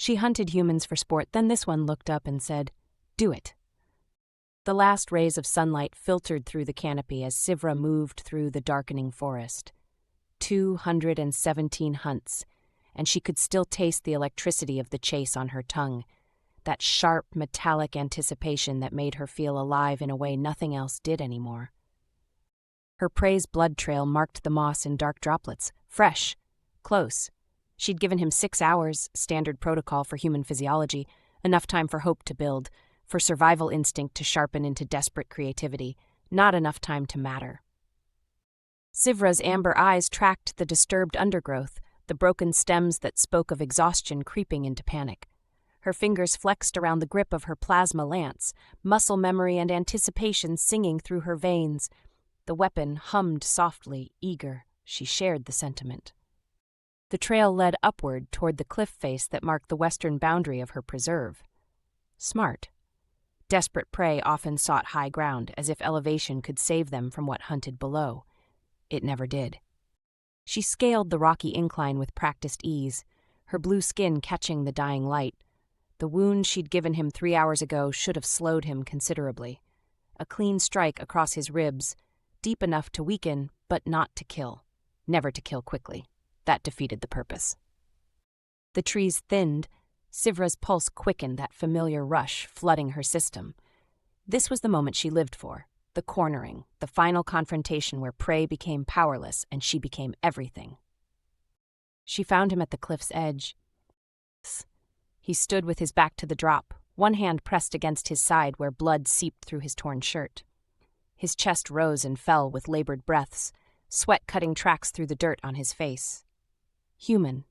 She hunted humans for sport, then this one looked up and said, "Do it." The last rays of sunlight filtered through the canopy as Sivra moved through the darkening forest. 217 hunts, and she could still taste the electricity of the chase on her tongue, that sharp, metallic anticipation that made her feel alive in a way nothing else did anymore. Her prey's blood trail marked the moss in dark droplets, fresh, close. She'd given him 6 hours, standard protocol for human physiology, enough time for hope to build, for survival instinct to sharpen into desperate creativity, not enough time to matter. Sivra's amber eyes tracked the disturbed undergrowth, the broken stems that spoke of exhaustion creeping into panic. Her fingers flexed around the grip of her plasma lance, muscle memory and anticipation singing through her veins. The weapon hummed softly, eager. She shared the sentiment. The trail led upward toward the cliff face that marked the western boundary of her preserve. Smart. Desperate prey often sought high ground, as if elevation could save them from what hunted below. It never did. She scaled the rocky incline with practiced ease, her blue skin catching the dying light. The wound she'd given him 3 hours ago should have slowed him considerably. A clean strike across his ribs, deep enough to weaken, but not to kill. Never to kill quickly. That defeated the purpose. The trees thinned. Sivra's pulse quickened, that familiar rush flooding her system. This was the moment she lived for, the cornering, the final confrontation where prey became powerless and she became everything. She found him at the cliff's edge. He stood with his back to the drop, one hand pressed against his side where blood seeped through his torn shirt. His chest rose and fell with labored breaths, sweat cutting tracks through the dirt on his face. Human.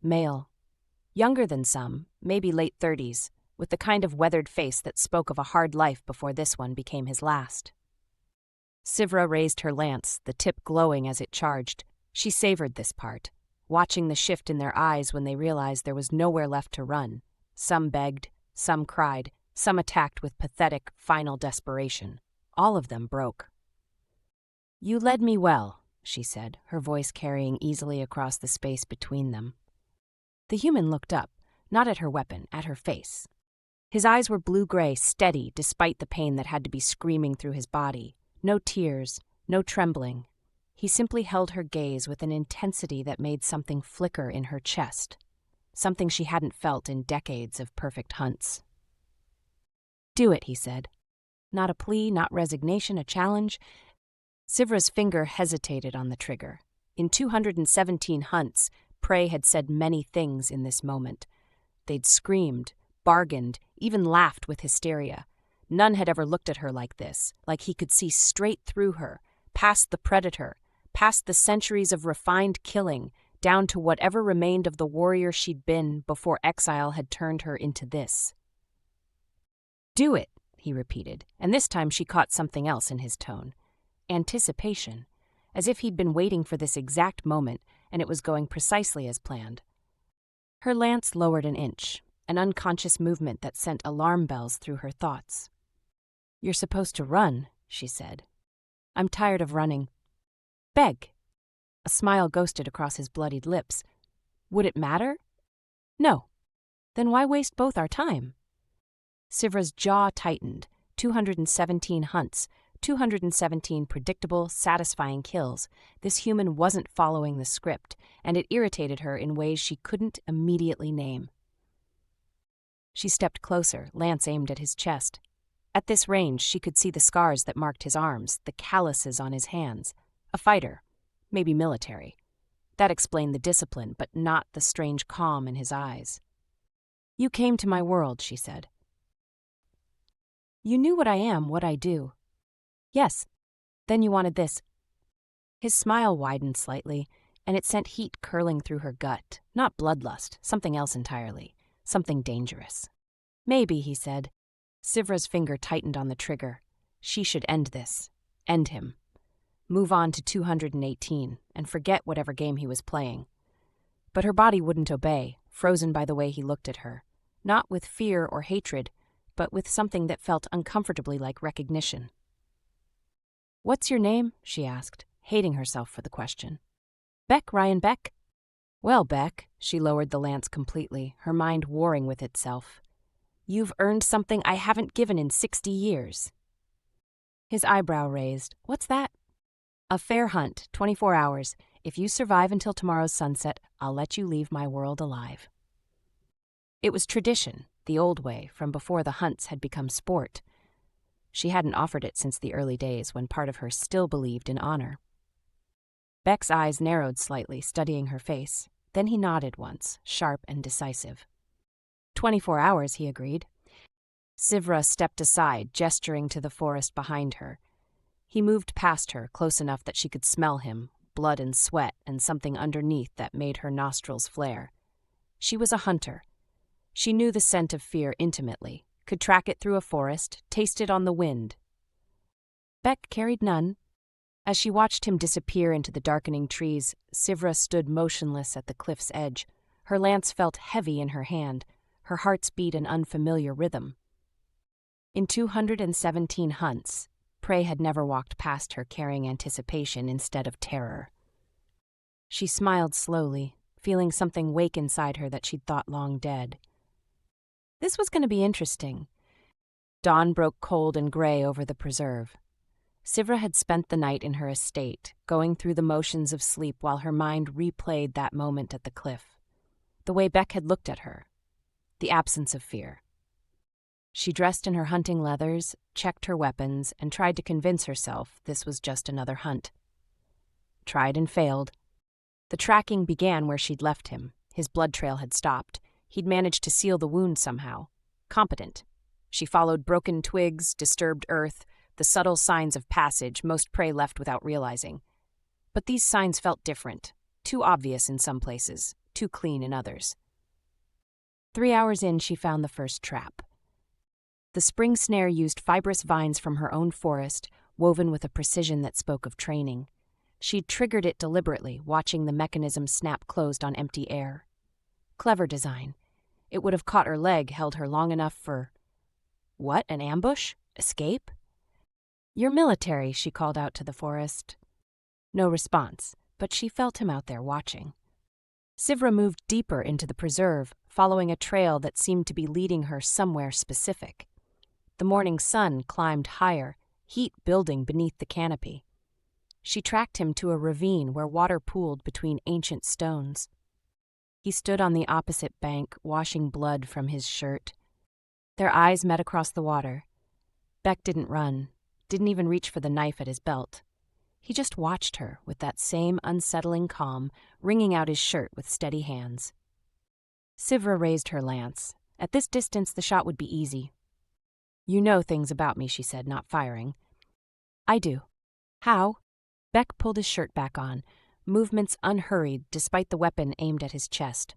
Male. Younger than some, maybe late 30s, with the kind of weathered face that spoke of a hard life before this one became his last. Sivra raised her lance, the tip glowing as it charged. She savored this part, watching the shift in their eyes when they realized there was nowhere left to run. Some begged, some cried, some attacked with pathetic, final desperation. All of them broke. "You led me well," she said, her voice carrying easily across the space between them. The human looked up, not at her weapon, at her face. His eyes were blue-gray, steady, despite the pain that had to be screaming through his body. No tears, no trembling. He simply held her gaze with an intensity that made something flicker in her chest, something she hadn't felt in decades of perfect hunts. "Do it," he said. Not a plea, not resignation, a challenge. Sivra's finger hesitated on the trigger. In 217 hunts, prey had said many things in this moment. They'd screamed, bargained, even laughed with hysteria. None had ever looked at her like this, like he could see straight through her, past the predator, past the centuries of refined killing, down to whatever remained of the warrior she'd been before exile had turned her into this. "Do it," he repeated, and this time she caught something else in his tone. Anticipation, as if he'd been waiting for this exact moment, and it was going precisely as planned. Her lance lowered an inch, an unconscious movement that sent alarm bells through her thoughts. "You're supposed to run," she said. "I'm tired of running." "Beg." A smile ghosted across his bloodied lips. "Would it matter?" "No." "Then why waste both our time?" Sivra's jaw tightened. 217 hunts, 217 predictable, satisfying kills. This human wasn't following the script, and it irritated her in ways she couldn't immediately name. She stepped closer, lance aimed at his chest. At this range, she could see the scars that marked his arms, the calluses on his hands. A fighter, maybe military. That explained the discipline, but not the strange calm in his eyes. "You came to my world," she said. "You knew what I am, what I do." "Yes. Then you wanted this." His smile widened slightly, and it sent heat curling through her gut. Not bloodlust, something else entirely. Something dangerous. "Maybe," he said. Sivra's finger tightened on the trigger. She should end this. End him. Move on to 218, and forget whatever game he was playing. But her body wouldn't obey, frozen by the way he looked at her. Not with fear or hatred, but with something that felt uncomfortably like recognition. "What's your name?" she asked, hating herself for the question. "Beck, Ryan Beck." Well, Beck, she lowered the lance completely, her mind warring with itself. You've earned something I haven't given in 60 years. His eyebrow raised. What's that? A fair hunt, 24 hours. If you survive until tomorrow's sunset, I'll let you leave my world alive. It was tradition, the old way, from before the hunts had become sport. She hadn't offered it since the early days when part of her still believed in honor. Beck's eyes narrowed slightly, studying her face. Then he nodded once, sharp and decisive. 24 hours, he agreed. Sivra stepped aside, gesturing to the forest behind her. He moved past her, close enough that she could smell him, blood and sweat and something underneath that made her nostrils flare. She was a hunter. She knew the scent of fear intimately, could track it through a forest, taste it on the wind. Beck carried none. As she watched him disappear into the darkening trees, Sivra stood motionless at the cliff's edge. Her lance felt heavy in her hand. Her heart's beat an unfamiliar rhythm. In 217 hunts, prey had never walked past her carrying anticipation instead of terror. She smiled slowly, feeling something wake inside her that she'd thought long dead. This was going to be interesting. Dawn broke cold and gray over the preserve. Sivra had spent the night in her estate, going through the motions of sleep while her mind replayed that moment at the cliff. The way Beck had looked at her. The absence of fear. She dressed in her hunting leathers, checked her weapons, and tried to convince herself this was just another hunt. Tried and failed. The tracking began where she'd left him. His blood trail had stopped. He'd managed to seal the wound somehow. Competent. She followed broken twigs, disturbed earth, the subtle signs of passage most prey left without realizing. But these signs felt different. Too obvious in some places, too clean in others. 3 hours in, she found the first trap. The spring snare used fibrous vines from her own forest, woven with a precision that spoke of training. She'd triggered it deliberately, watching the mechanism snap closed on empty air. Clever design. It would have caught her leg, held her long enough for... What, an ambush? Escape? You're military, she called out to the forest. No response, but she felt him out there watching. Sivra moved deeper into the preserve, following a trail that seemed to be leading her somewhere specific. The morning sun climbed higher, heat building beneath the canopy. She tracked him to a ravine where water pooled between ancient stones. He stood on the opposite bank, washing blood from his shirt. Their eyes met across the water. Beck didn't run, didn't even reach for the knife at his belt. He just watched her with that same unsettling calm, wringing out his shirt with steady hands. Sivra raised her lance. At this distance, the shot would be easy. You know things about me, she said, not firing. I do. How? Beck pulled his shirt back on, movements unhurried despite the weapon aimed at his chest.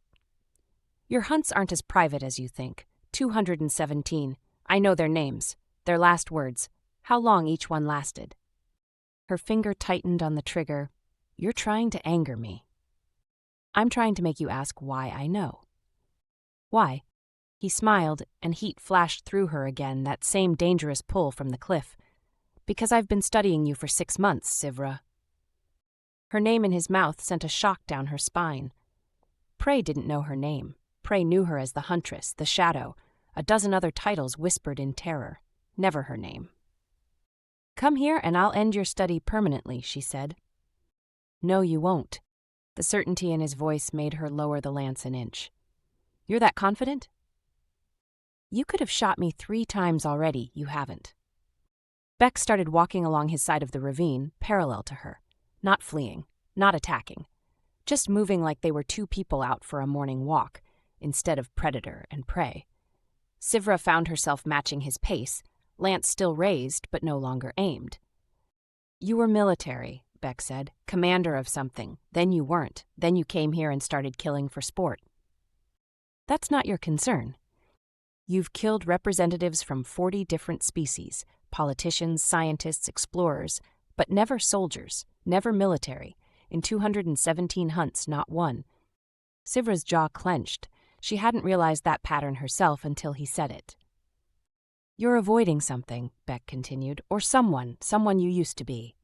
Your hunts aren't as private as you think. 217. I know their names, their last words, how long each one lasted. Her finger tightened on the trigger. You're trying to anger me. I'm trying to make you ask why I know. Why? He smiled, and heat flashed through her again, that same dangerous pull from the cliff. Because I've been studying you for 6 months, Sivra. Her name in his mouth sent a shock down her spine. Prey didn't know her name. Prey knew her as the huntress, the shadow, a dozen other titles whispered in terror. Never her name. Come here and I'll end your study permanently, she said. No, you won't. The certainty in his voice made her lower the lance an inch. You're that confident? You could have shot me 3 times already, you haven't. Beck started walking along his side of the ravine, parallel to her, not fleeing, not attacking, just moving like they were 2 people out for a morning walk, instead of predator and prey. Sivra found herself matching his pace, lance still raised but no longer aimed. You were military, Beck said, commander of something, then you weren't, then you came here and started killing for sport. That's not your concern. You've killed representatives from 40 different species, politicians, scientists, explorers, but never soldiers, never military. In 217 hunts, not one. Sivra's jaw clenched. She hadn't realized that pattern herself until he said it. You're avoiding something, Beck continued, or someone you used to be.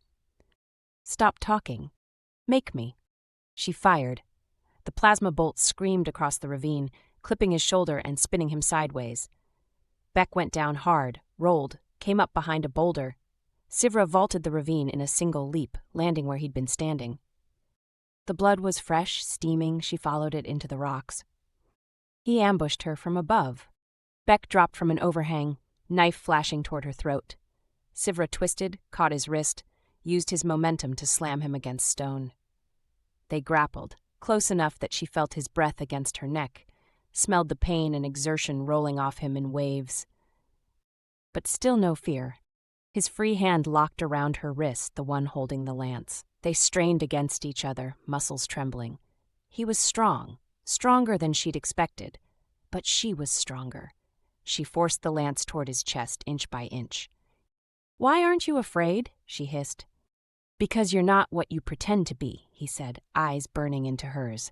Stop talking. Make me. She fired. The plasma bolt screamed across the ravine, clipping his shoulder and spinning him sideways. Beck went down hard, rolled, came up behind a boulder. Sivra vaulted the ravine in a single leap, landing where he'd been standing. The blood was fresh, steaming. She followed it into the rocks. He ambushed her from above. Beck dropped from an overhang, knife flashing toward her throat. Sivra twisted, caught his wrist, used his momentum to slam him against stone. They grappled, close enough that she felt his breath against her neck, smelled the pain and exertion rolling off him in waves. But still no fear. His free hand locked around her wrist, the one holding the lance. They strained against each other, muscles trembling. He was strong, stronger than she'd expected. But she was stronger. She forced the lance toward his chest, inch by inch. "Why aren't you afraid?" she hissed. "Because you're not what you pretend to be," he said, eyes burning into hers.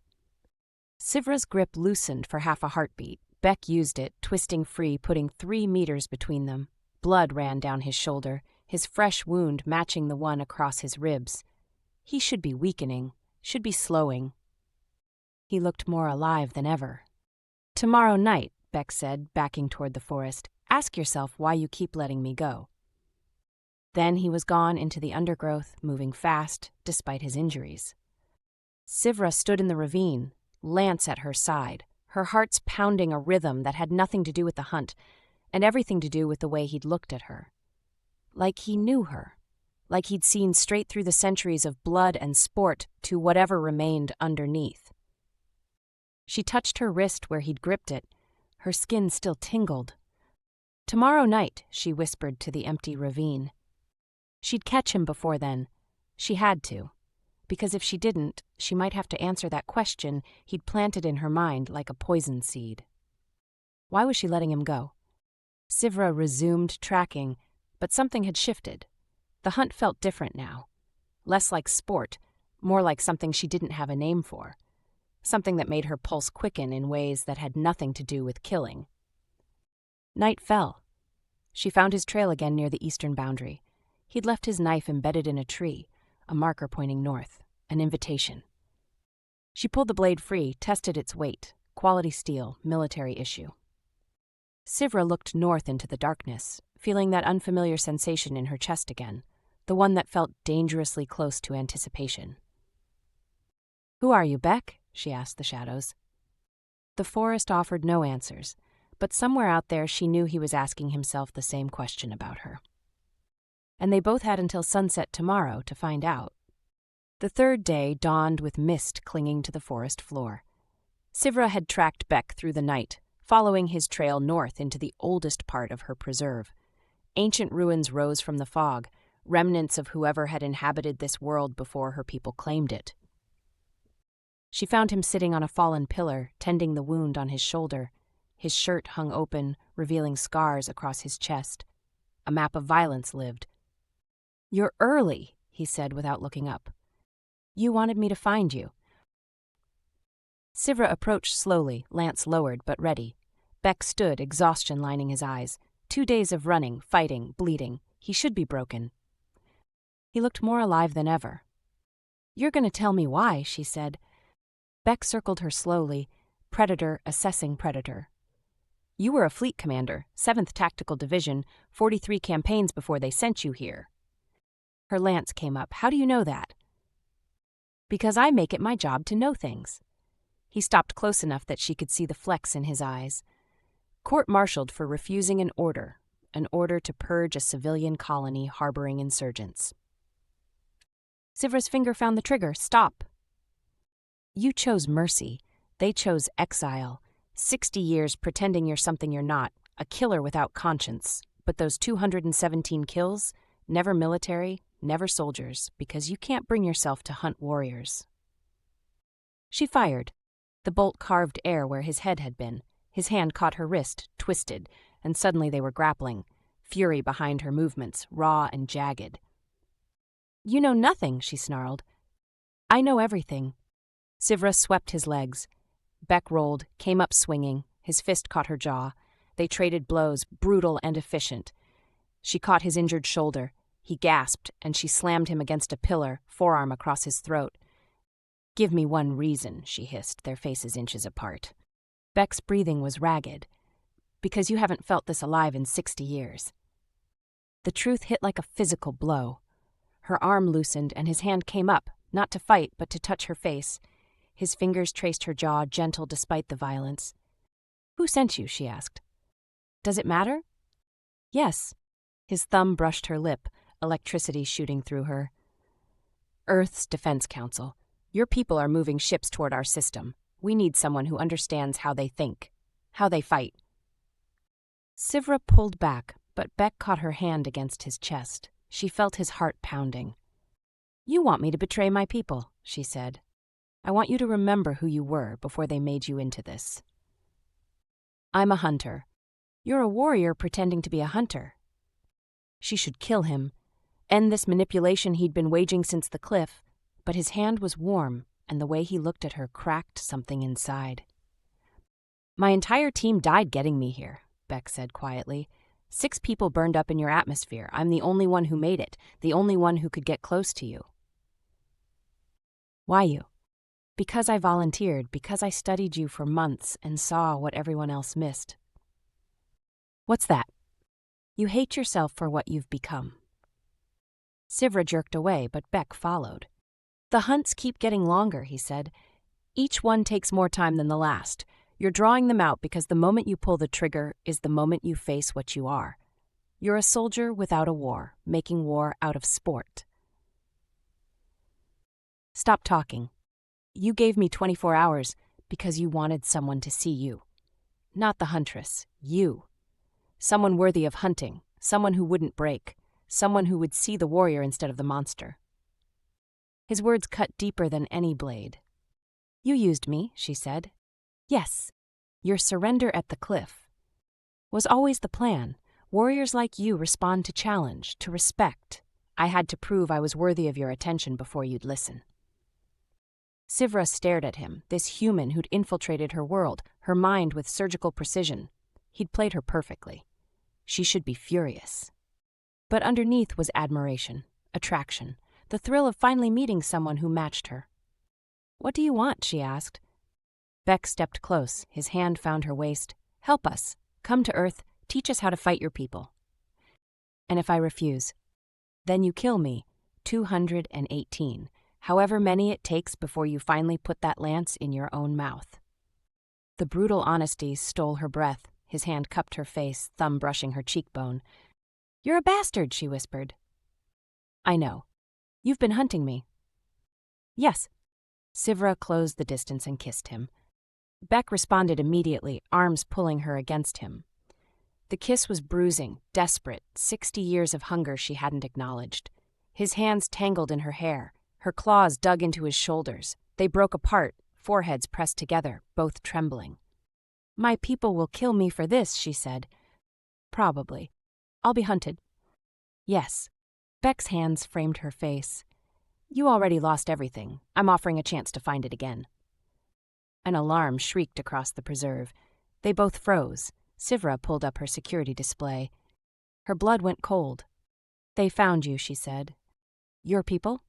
Sivra's grip loosened for half a heartbeat. Beck used it, twisting free, putting 3 meters between them. Blood ran down his shoulder, his fresh wound matching the one across his ribs. He should be weakening, should be slowing. He looked more alive than ever. "Tomorrow night," Beck said, backing toward the forest, "ask yourself why you keep letting me go." Then he was gone into the undergrowth, moving fast, despite his injuries. Sivra stood in the ravine, lance at her side, her heart's pounding a rhythm that had nothing to do with the hunt, and everything to do with the way he'd looked at her. Like he knew her, like he'd seen straight through the centuries of blood and sport to whatever remained underneath. She touched her wrist where he'd gripped it. Her skin still tingled. "Tomorrow night," she whispered to the empty ravine. She'd catch him before then. She had to. Because if she didn't, she might have to answer that question he'd planted in her mind like a poison seed. Why was she letting him go? Sivra resumed tracking, but something had shifted. The hunt felt different now. Less like sport, more like something she didn't have a name for. Something that made her pulse quicken in ways that had nothing to do with killing. Night fell. She found his trail again near the eastern boundary. He'd left his knife embedded in a tree, a marker pointing north, an invitation. She pulled the blade free, tested its weight, quality steel, military issue. Sivra looked north into the darkness, feeling that unfamiliar sensation in her chest again, the one that felt dangerously close to anticipation. "Who are you, Beck?" she asked the shadows. The forest offered no answers, but somewhere out there she knew he was asking himself the same question about her. And they both had until sunset tomorrow to find out. The third day dawned with mist clinging to the forest floor. Sivra had tracked Beck through the night, following his trail north into the oldest part of her preserve. Ancient ruins rose from the fog, remnants of whoever had inhabited this world before her people claimed it. She found him sitting on a fallen pillar, tending the wound on his shoulder. His shirt hung open, revealing scars across his chest. A map of violence lived. "You're early," he said without looking up. "You wanted me to find you." Sivra approached slowly, lance lowered but ready. Beck stood, exhaustion lining his eyes. 2 days of running, fighting, bleeding. He should be broken. He looked more alive than ever. "You're going to tell me why," she said. Beck circled her slowly, predator assessing predator. "You were a fleet commander, 7th Tactical Division, 43 campaigns before they sent you here." Her lance came up. "How do you know that?" "Because I make it my job to know things." He stopped close enough that she could see the flecks in his eyes. "Court-martialed for refusing an order to purge a civilian colony harboring insurgents." Sivra's finger found the trigger. "Stop." "You chose mercy. They chose exile. 60 years pretending you're something you're not, a killer without conscience. But those 217 kills, never military, never soldiers, because you can't bring yourself to hunt warriors." She fired. The bolt carved air where his head had been. His hand caught her wrist, twisted, and suddenly they were grappling, fury behind her movements, raw and jagged. "You know nothing," she snarled. "I know everything." Sivra swept his legs. Beck rolled, came up swinging. His fist caught her jaw. They traded blows, brutal and efficient. She caught his injured shoulder. He gasped, and she slammed him against a pillar, forearm across his throat. Give me one reason, she hissed, their faces inches apart. Beck's breathing was ragged. Because you haven't felt this alive in 60 years. The truth hit like a physical blow. Her arm loosened and his hand came up, not to fight but to touch her face. His fingers traced her jaw, gentle despite the violence. Who sent you? She asked. Does it matter? Yes. His thumb brushed her lip, electricity shooting through her. Earth's Defense Council. Your people are moving ships toward our system. We need someone who understands how they think, how they fight. Sivra pulled back, but Beck caught her hand against his chest. She felt his heart pounding. You want me to betray my people, she said. I want you to remember who you were before they made you into this. I'm a hunter. You're a warrior pretending to be a hunter. She should kill him, end this manipulation he'd been waging since the cliff, but his hand was warm, and the way he looked at her cracked something inside. My entire team died getting me here, Beck said quietly. 6 people burned up in your atmosphere. I'm the only one who made it, the only one who could get close to you. Why you? Because I volunteered, because I studied you for months and saw what everyone else missed. What's that? You hate yourself for what you've become. Sivra jerked away, but Beck followed. The hunts keep getting longer, he said. Each one takes more time than the last. You're drawing them out because the moment you pull the trigger is the moment you face what you are. You're a soldier without a war, making war out of sport. Stop talking. You gave me 24 hours because you wanted someone to see you. Not the huntress, you. Someone worthy of hunting, someone who wouldn't break, someone who would see the warrior instead of the monster. His words cut deeper than any blade. You used me, she said. Yes, your surrender at the cliff was always the plan. Warriors like you respond to challenge, to respect. I had to prove I was worthy of your attention before you'd listen. Sivra stared at him, this human who'd infiltrated her world, her mind with surgical precision. He'd played her perfectly. She should be furious. But underneath was admiration, attraction, the thrill of finally meeting someone who matched her. What do you want? She asked. Beck stepped close, his hand found her waist. Help us. Come to Earth. Teach us how to fight your people. And if I refuse, then you kill me. 218. However many it takes before you finally put that lance in your own mouth. The brutal honesty stole her breath. His hand cupped her face, thumb brushing her cheekbone. You're a bastard, she whispered. I know. You've been hunting me. Yes. Sivra closed the distance and kissed him. Beck responded immediately, arms pulling her against him. The kiss was bruising, desperate, 60 years of hunger she hadn't acknowledged. His hands tangled in her hair, her claws dug into his shoulders. They broke apart, foreheads pressed together, both trembling. My people will kill me for this, she said. Probably. I'll be hunted. Yes. Beck's hands framed her face. You already lost everything. I'm offering a chance to find it again. An alarm shrieked across the preserve. They both froze. Sivra pulled up her security display. Her blood went cold. They found you, she said. Your people?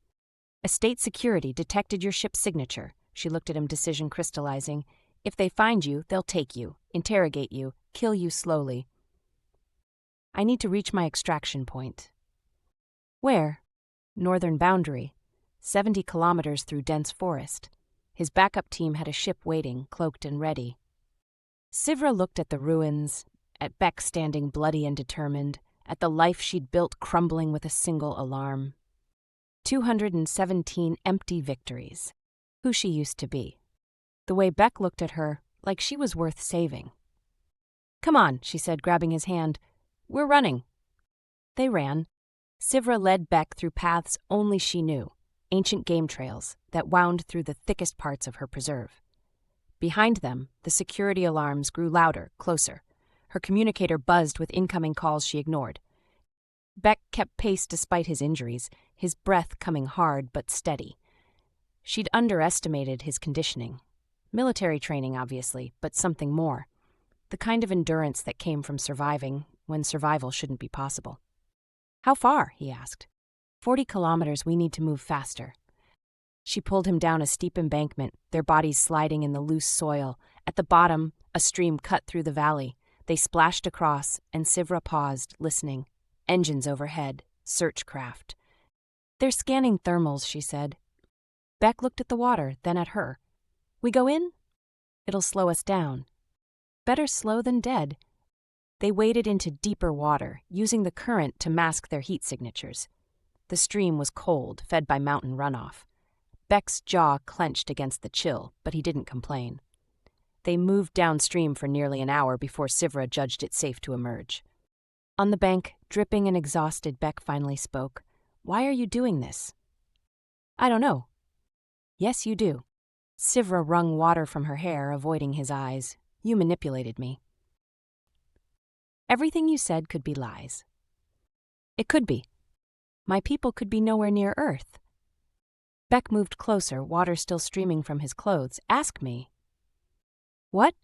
Estate security detected your ship's signature. She looked at him, decision crystallizing. If they find you, they'll take you, interrogate you, kill you slowly. I need to reach my extraction point. Where? Northern boundary. 70 kilometers through dense forest. His backup team had a ship waiting, cloaked and ready. Sivra looked at the ruins, at Beck standing bloody and determined, at the life she'd built crumbling with a single alarm. 217 empty victories. Who she used to be. The way Beck looked at her, like she was worth saving. Come on, she said, grabbing his hand. We're running. They ran. Sivra led Beck through paths only she knew, ancient game trails that wound through the thickest parts of her preserve. Behind them, the security alarms grew louder, closer. Her communicator buzzed with incoming calls she ignored. Beck kept pace despite his injuries, his breath coming hard but steady. She'd underestimated his conditioning. Military training, obviously, but something more. The kind of endurance that came from surviving when survival shouldn't be possible. How far? He asked. 40 kilometers, we need to move faster. She pulled him down a steep embankment, their bodies sliding in the loose soil. At the bottom, a stream cut through the valley. They splashed across, and Sivra paused, listening. Engines overhead, search craft. "They're scanning thermals," she said. Beck looked at the water, then at her. "We go in? It'll slow us down." "Better slow than dead." They waded into deeper water, using the current to mask their heat signatures. The stream was cold, fed by mountain runoff. Beck's jaw clenched against the chill, but he didn't complain. They moved downstream for nearly an hour before Sivra judged it safe to emerge. On the bank, dripping and exhausted, Beck finally spoke. "Why are you doing this?" "I don't know." "Yes, you do." Sivra wrung water from her hair, avoiding his eyes. "You manipulated me." "Everything you said could be lies." "It could be. My people could be nowhere near Earth." Beck moved closer, water still streaming from his clothes. "Ask me." "What?"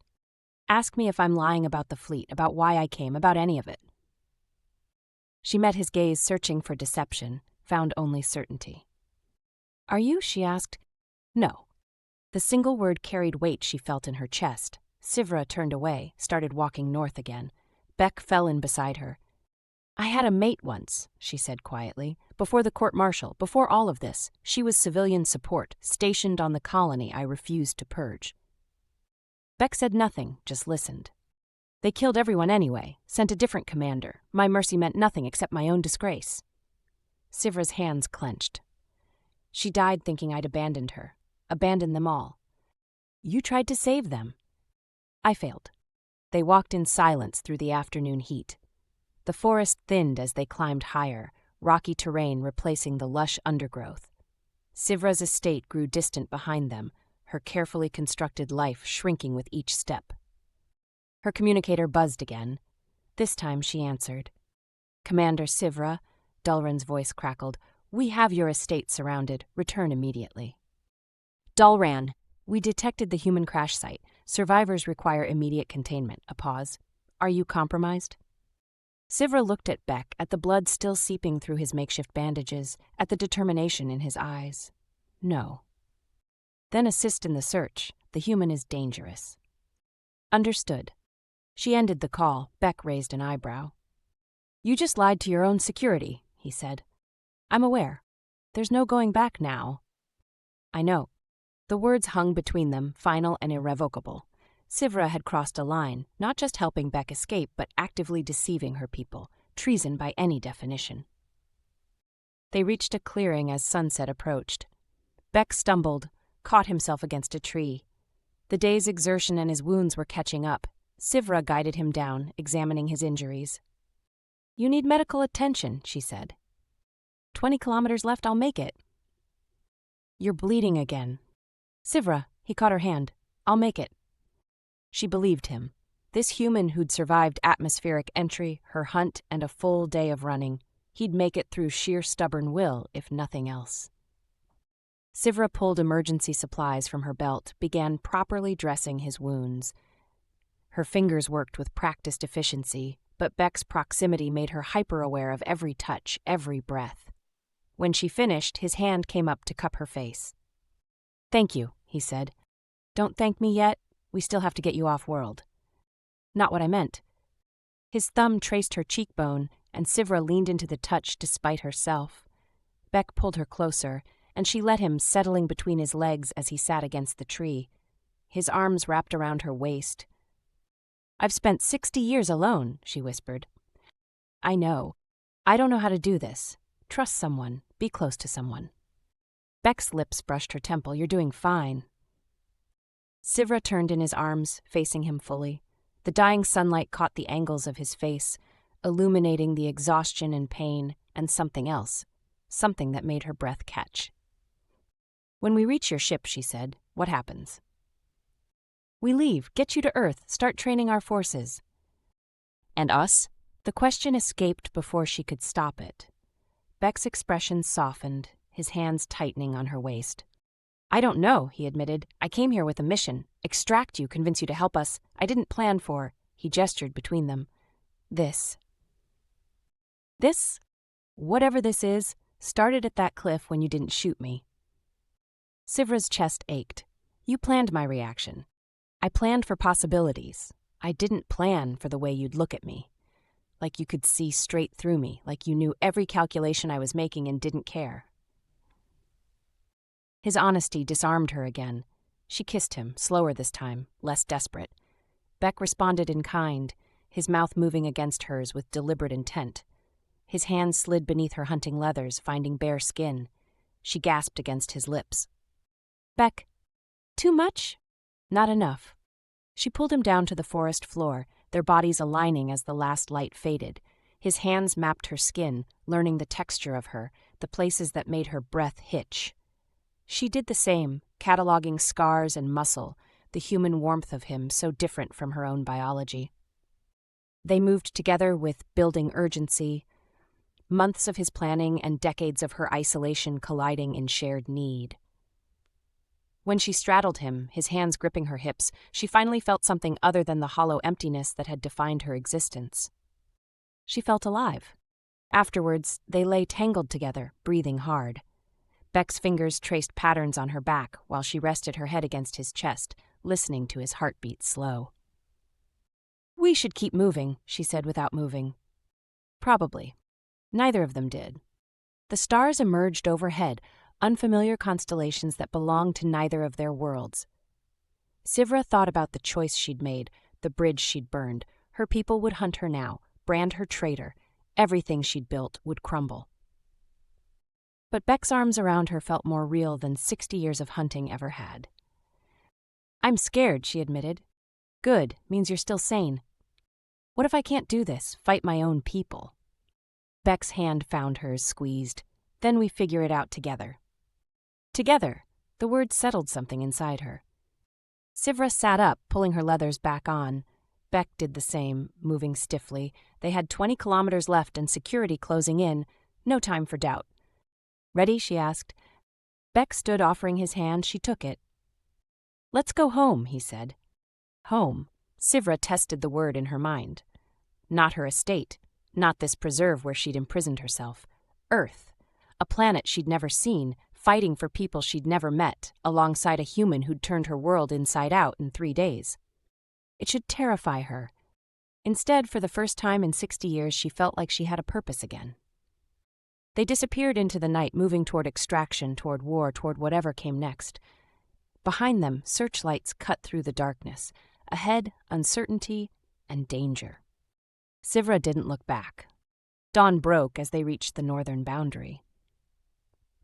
"Ask me if I'm lying about the fleet, about why I came, about any of it." She met his gaze, searching for deception, found only certainty. "Are you?" she asked. "No." The single word carried weight she felt in her chest. Sivra turned away, started walking north again. Beck fell in beside her. "I had a mate once," she said quietly. "Before the court-martial, before all of this, she was civilian support, stationed on the colony I refused to purge." Beck said nothing, just listened. "They killed everyone anyway, sent a different commander. My mercy meant nothing except my own disgrace." Sivra's hands clenched. "She died thinking I'd abandoned her, abandoned them all. You tried to save them." "I failed." They walked in silence through the afternoon heat. The forest thinned as they climbed higher, rocky terrain replacing the lush undergrowth. Sivra's estate grew distant behind them, her carefully constructed life shrinking with each step. Her communicator buzzed again. This time she answered. "Commander Sivra," Dulran's voice crackled, "we have your estate surrounded. Return immediately." "Dulran, we detected the human crash site. Survivors require immediate containment." A pause. "Are you compromised?" Sivra looked at Beck, at the blood still seeping through his makeshift bandages, at the determination in his eyes. "No." "Then assist in the search. The human is dangerous." "Understood." She ended the call. Beck raised an eyebrow. "You just lied to your own security," he said. "I'm aware. There's no going back now." "I know." The words hung between them, final and irrevocable. Sivra had crossed a line, not just helping Beck escape, but actively deceiving her people, treason by any definition. They reached a clearing as sunset approached. Beck stumbled, caught himself against a tree. The day's exertion and his wounds were catching up. Sivra guided him down, examining his injuries. "You need medical attention," she said. 20 kilometers left, I'll make it." "You're bleeding again." "Sivra," he caught her hand. "I'll make it." She believed him. This human who'd survived atmospheric entry, her hunt, and a full day of running, he'd make it through sheer stubborn will, if nothing else. Sivra pulled emergency supplies from her belt, began properly dressing his wounds. Her fingers worked with practiced efficiency, but Beck's proximity made her hyper-aware of every touch, every breath. When she finished, his hand came up to cup her face. "Thank you," he said. "Don't thank me yet. We still have to get you off-world." "Not what I meant." His thumb traced her cheekbone, and Sivra leaned into the touch despite herself. Beck pulled her closer, and she let him, settling between his legs as he sat against the tree. His arms wrapped around her waist. "I've spent 60 years alone," she whispered. "I know. I don't know how to do this. Trust someone. Be close to someone." Beck's lips brushed her temple. "You're doing fine." Sivra turned in his arms, facing him fully. The dying sunlight caught the angles of his face, illuminating the exhaustion and pain, and something else, something that made her breath catch. "When we reach your ship," she said, "what happens?" "We leave, get you to Earth, start training our forces." "And us?" The question escaped before she could stop it. Beck's expression softened, his hands tightening on her waist. "I don't know," he admitted. "I came here with a mission. Extract you, convince you to help us. I didn't plan for—" He gestured between them. "This. This, whatever this is, started at that cliff when you didn't shoot me." Sivra's chest ached. You planned my reaction. I planned for possibilities. I didn't plan for the way you'd look at me. Like you could see straight through me, like you knew every calculation I was making and didn't care. His honesty disarmed her again. She kissed him, slower this time, less desperate. Beck responded in kind, his mouth moving against hers with deliberate intent. His hands slid beneath her hunting leathers, finding bare skin. She gasped against his lips. Beck, too much? Not enough. She pulled him down to the forest floor, their bodies aligning as the last light faded. His hands mapped her skin, learning the texture of her, the places that made her breath hitch. She did the same, cataloging scars and muscle, the human warmth of him so different from her own biology. They moved together with building urgency, months of his planning and decades of her isolation colliding in shared need. When she straddled him, his hands gripping her hips, she finally felt something other than the hollow emptiness that had defined her existence. She felt alive. Afterwards, they lay tangled together, breathing hard. Beck's fingers traced patterns on her back while she rested her head against his chest, listening to his heartbeat slow. We should keep moving, she said without moving. Probably. Neither of them did. The stars emerged overhead, unfamiliar constellations that belonged to neither of their worlds. Sivra thought about the choice she'd made, the bridge she'd burned. Her people would hunt her now, brand her traitor. Everything she'd built would crumble. But Beck's arms around her felt more real than 60 years of hunting ever had. I'm scared, she admitted. Good, means you're still sane. What if I can't do this, fight my own people? Beck's hand found hers, squeezed. Then we figure it out together. Together, the word settled something inside her. Sivra sat up, pulling her leathers back on. Beck did the same, moving stiffly. They had 20 kilometers left and security closing in. No time for doubt. Ready? She asked. Beck stood, offering his hand. She took it. Let's go home, he said. Home. Sivra tested the word in her mind. Not her estate. Not this preserve where she'd imprisoned herself. Earth. A planet she'd never seen, fighting for people she'd never met, alongside a human who'd turned her world inside out in 3 days. It should terrify her. Instead, for the first time in 60 years, she felt like she had a purpose again. They disappeared into the night, moving toward extraction, toward war, toward whatever came next. Behind them, searchlights cut through the darkness. Ahead, uncertainty and danger. Sivra didn't look back. Dawn broke as they reached the northern boundary.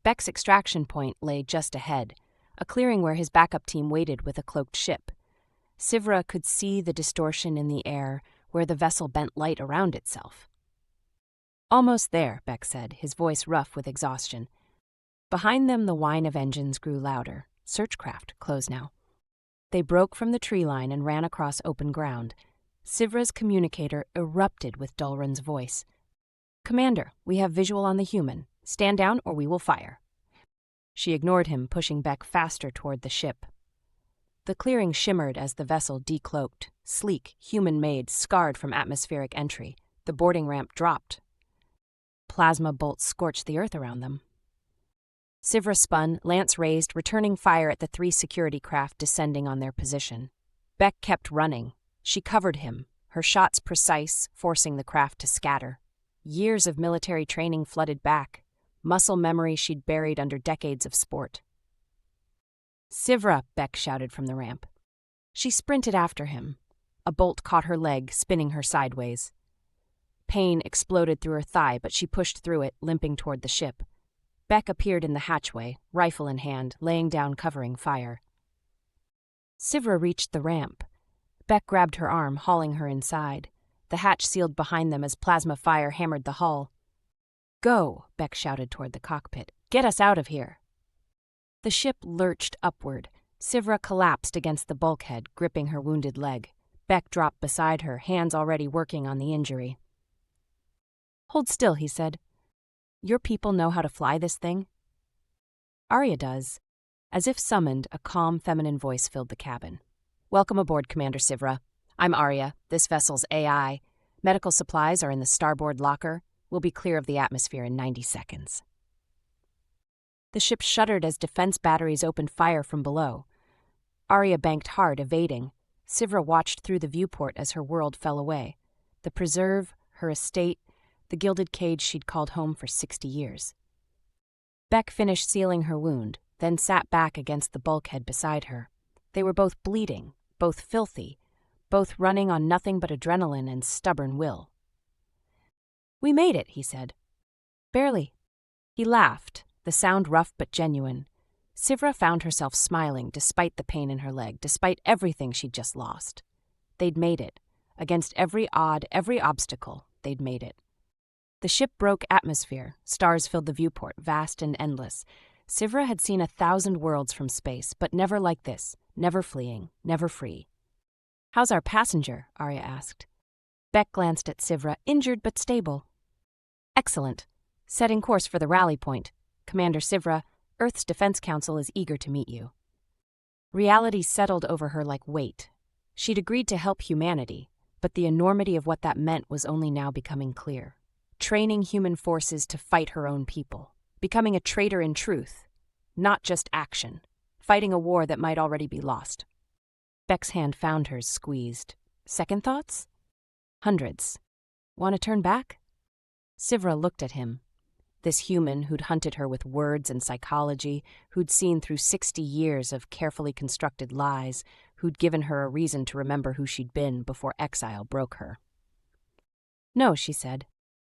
Beck's extraction point lay just ahead, a clearing where his backup team waited with a cloaked ship. Sivra could see the distortion in the air where the vessel bent light around itself. Almost there, Beck said, his voice rough with exhaustion. Behind them, the whine of engines grew louder. Searchcraft, closed now. They broke from the tree line and ran across open ground. Sivra's communicator erupted with Dulrun's voice. Commander, we have visual on the human. Stand down or we will fire. She ignored him, pushing Beck faster toward the ship. The clearing shimmered as the vessel decloaked, sleek, human-made, scarred from atmospheric entry. The boarding ramp dropped. Plasma bolts scorched the earth around them. Sivra spun, lance raised, returning fire at the 3 security craft descending on their position. Beck kept running. She covered him, her shots precise, forcing the craft to scatter. Years of military training flooded back, muscle memory she'd buried under decades of sport. Sivra, Beck shouted from the ramp. She sprinted after him. A bolt caught her leg, spinning her sideways. Pain exploded through her thigh, but she pushed through it, limping toward the ship. Beck appeared in the hatchway, rifle in hand, laying down covering fire. Sivra reached the ramp. Beck grabbed her arm, hauling her inside. The hatch sealed behind them as plasma fire hammered the hull. Go, Beck shouted toward the cockpit. Get us out of here. The ship lurched upward. Sivra collapsed against the bulkhead, gripping her wounded leg. Beck dropped beside her, hands already working on the injury. Hold still, he said. Your people know how to fly this thing? Arya does. As if summoned, a calm, feminine voice filled the cabin. Welcome aboard, Commander Sivra. I'm Arya, this vessel's AI. Medical supplies are in the starboard locker. We'll be clear of the atmosphere in 90 seconds. The ship shuddered as defense batteries opened fire from below. Arya banked hard, evading. Sivra watched through the viewport as her world fell away. The preserve, her estate, the gilded cage she'd called home for 60 years. Beck finished sealing her wound, then sat back against the bulkhead beside her. They were both bleeding, both filthy, both running on nothing but adrenaline and stubborn will. "We made it," he said. "Barely." He laughed, the sound rough but genuine. Sivra found herself smiling despite the pain in her leg, despite everything she'd just lost. They'd made it. Against every odd, every obstacle, they'd made it. The ship broke atmosphere. Stars filled the viewport, vast and endless. Sivra had seen 1,000 worlds from space, but never like this, never fleeing, never free. "How's our passenger?" Arya asked. Beck glanced at Sivra, injured but stable. "Excellent. Setting course for the rally point. Commander Sivra, Earth's Defense Council is eager to meet you." Reality settled over her like weight. She'd agreed to help humanity, but the enormity of what that meant was only now becoming clear. Training human forces to fight her own people. Becoming a traitor in truth, not just action. Fighting a war that might already be lost. Beck's hand found hers, squeezed. "Second thoughts?" "Hundreds. Want to turn back?" Sivra looked at him. This human who'd hunted her with words and psychology, who'd seen through 60 years of carefully constructed lies, who'd given her a reason to remember who she'd been before exile broke her. "No," she said.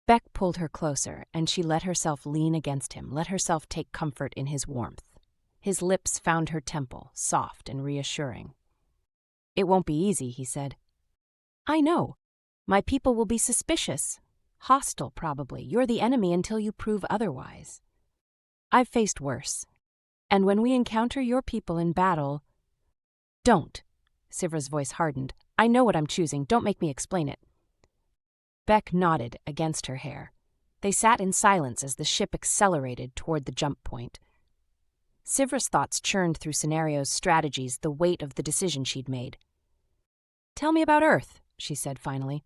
Beck pulled her closer, and she let herself lean against him, let herself take comfort in his warmth. His lips found her temple, soft and reassuring. "It won't be easy," he said. "I know. My people will be suspicious. Hostile, probably. You're the enemy until you prove otherwise. I've faced worse. And when we encounter your people in battle—" "Don't." Sivra's voice hardened. "I know what I'm choosing. Don't make me explain it." Beck nodded against her hair. They sat in silence as the ship accelerated toward the jump point. Sivra's thoughts churned through scenarios, strategies, the weight of the decision she'd made. "Tell me about Earth," she said finally.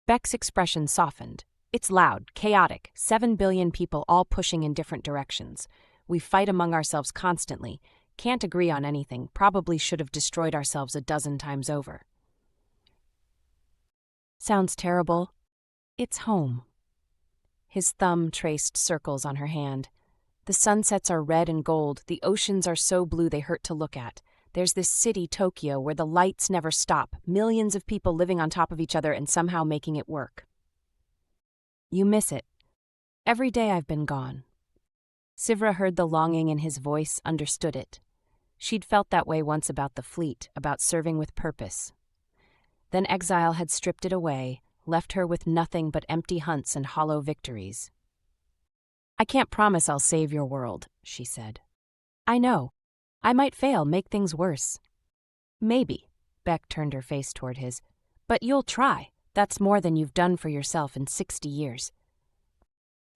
Beck's expression softened. "It's loud, chaotic, 7 billion people all pushing in different directions. We fight among ourselves constantly, can't agree on anything, probably should have destroyed ourselves a dozen times over." "Sounds terrible." "It's home." His thumb traced circles on her hand. "The sunsets are red and gold, the oceans are so blue they hurt to look at. There's this city, Tokyo, where the lights never stop, millions of people living on top of each other and somehow making it work. You miss it. Every day I've been gone." Sivra heard the longing in his voice, understood it. She'd felt that way once about the fleet, about serving with purpose. Then exile had stripped it away, left her with nothing but empty hunts and hollow victories. "I can't promise I'll save your world," she said. "I know. I might fail, make things worse." "Maybe." Beck turned her face toward his. "But you'll try. That's more than you've done for yourself in 60 years.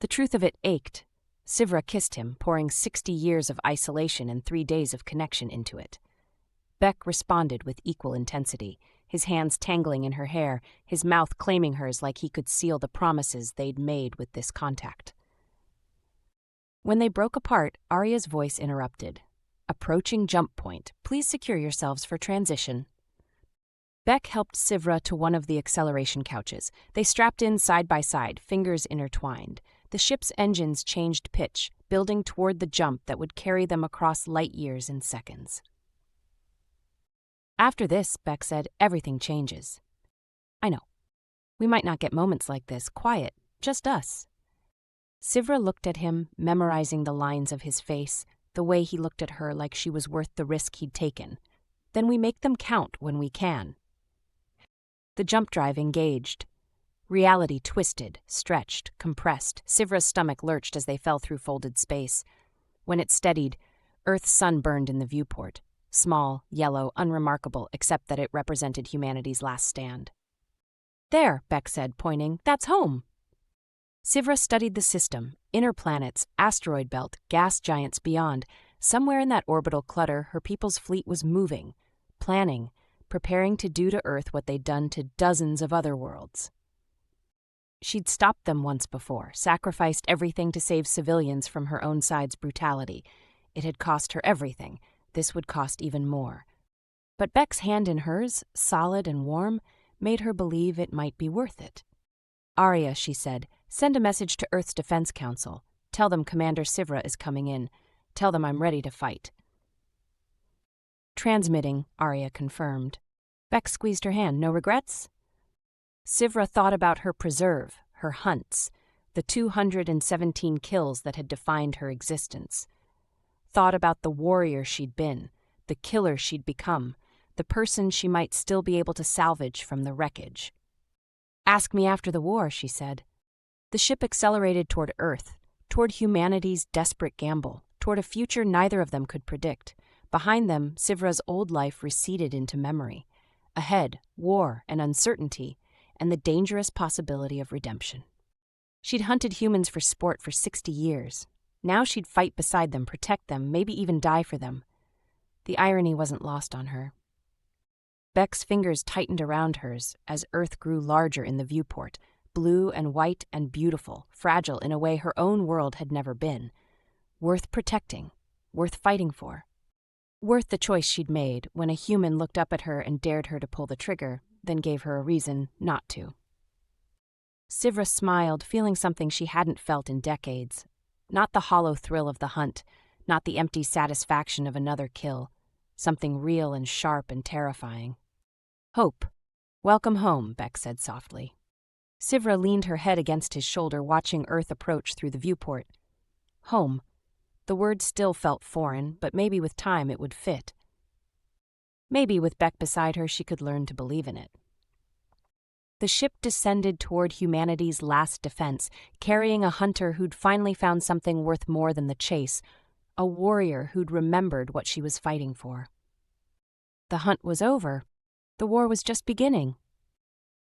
The truth of it ached. Sivra kissed him, pouring 60 years of isolation and 3 days of connection into it. Beck responded with equal intensity, his hands tangling in her hair, his mouth claiming hers like he could seal the promises they'd made with this contact. When they broke apart, Arya's voice interrupted. "Approaching jump point. Please secure yourselves for transition." Beck helped Sivra to one of the acceleration couches. They strapped in side by side, fingers intertwined. The ship's engines changed pitch, building toward the jump that would carry them across light years in seconds. "After this," Beck said, "everything changes." "I know. We might not get moments like this, quiet, just us." Sivra looked at him, memorizing the lines of his face, the way he looked at her like she was worth the risk he'd taken. "Then we make them count when we can." The jump drive engaged. Reality twisted, stretched, compressed. Sivra's stomach lurched as they fell through folded space. When it steadied, Earth's sun burned in the viewport. Small, yellow, unremarkable, except that it represented humanity's last stand. "There," Beck said, pointing. "That's home." Sivra studied the system, inner planets, asteroid belt, gas giants beyond. Somewhere in that orbital clutter, her people's fleet was moving, planning, preparing to do to Earth what they'd done to dozens of other worlds. She'd stopped them once before, sacrificed everything to save civilians from her own side's brutality. It had cost her everything. This would cost even more. But Beck's hand in hers, solid and warm, made her believe it might be worth it. "Arya," she said, "send a message to Earth's Defense Council. Tell them Commander Sivra is coming in. Tell them I'm ready to fight." "Transmitting," Arya confirmed. Beck squeezed her hand. "No regrets?" Sivra thought about her preserve, her hunts, the 217 kills that had defined her existence. Thought about the warrior she'd been, the killer she'd become, the person she might still be able to salvage from the wreckage. "Ask me after the war," she said. The ship accelerated toward Earth, toward humanity's desperate gamble, toward a future neither of them could predict. Behind them, Sivra's old life receded into memory. Ahead, war and uncertainty, and the dangerous possibility of redemption. She'd hunted humans for sport for 60 years. Now she'd fight beside them, protect them, maybe even die for them. The irony wasn't lost on her. Beck's fingers tightened around hers as Earth grew larger in the viewport, blue and white and beautiful, fragile in a way her own world had never been. Worth protecting, worth fighting for. Worth the choice she'd made when a human looked up at her and dared her to pull the trigger, then gave her a reason not to. Sivra smiled, feeling something she hadn't felt in decades. Not the hollow thrill of the hunt, not the empty satisfaction of another kill. Something real and sharp and terrifying. "Hope. Welcome home," Beck said softly. Sivra leaned her head against his shoulder, watching Earth approach through the viewport. Home. The word still felt foreign, but maybe with time it would fit. Maybe with Beck beside her she could learn to believe in it. The ship descended toward humanity's last defense, carrying a hunter who'd finally found something worth more than the chase, a warrior who'd remembered what she was fighting for. The hunt was over. The war was just beginning.